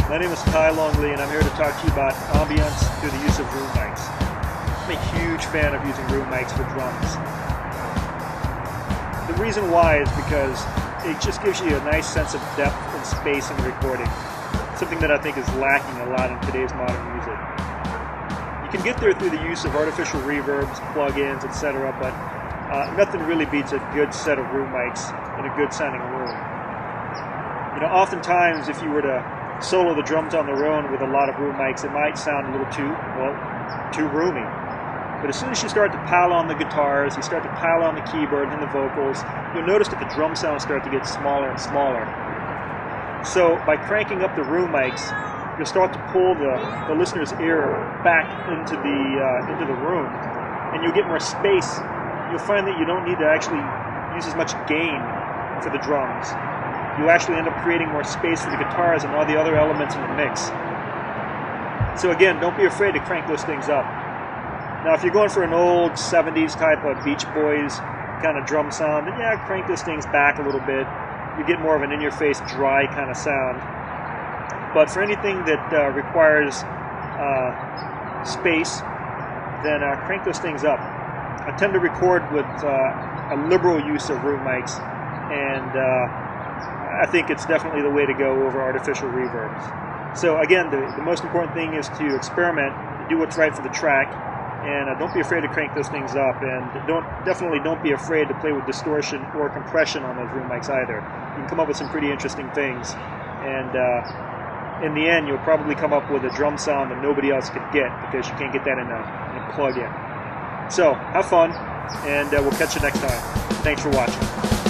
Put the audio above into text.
My name is Ty Longley, and I'm here to talk to you about ambience through the use of room mics. I'm a huge fan of using room mics for drums. The reason why is because it just gives you a nice sense of depth and space in the recording, something that I think is lacking a lot in today's modern music. You can get there through the use of artificial reverbs, plugins, etc., but nothing really beats a good set of room mics in a good sounding room. You know, oftentimes if you were to solo the drums on their own with a lot of room mics, it might sound a little too roomy. But as soon as you start to pile on the guitars, you start to pile on the keyboard and the vocals, you'll notice that the drum sounds start to get smaller and smaller. So by cranking up the room mics, you'll start to pull the listener's ear back into the room, and you'll get more space. You'll find that you don't need to actually use as much gain for the drums. You actually end up creating more space for the guitars and all the other elements in the mix. So again, don't be afraid to crank those things up. Now if you're going for an old 70s type of Beach Boys kind of drum sound, then yeah, crank those things back a little bit. You get more of an in-your-face, dry kind of sound. But for anything that requires space, then crank those things up. I tend to record with a liberal use of room mics, and I think it's definitely the way to go over artificial reverbs. So again, the most important thing is to experiment, do what's right for the track, and don't be afraid to crank those things up, and definitely don't be afraid to play with distortion or compression on those room mics either. You can come up with some pretty interesting things, and in the end you'll probably come up with a drum sound that nobody else could get because you can't get that in a plug-in. So have fun, and we'll catch you next time. Thanks for watching.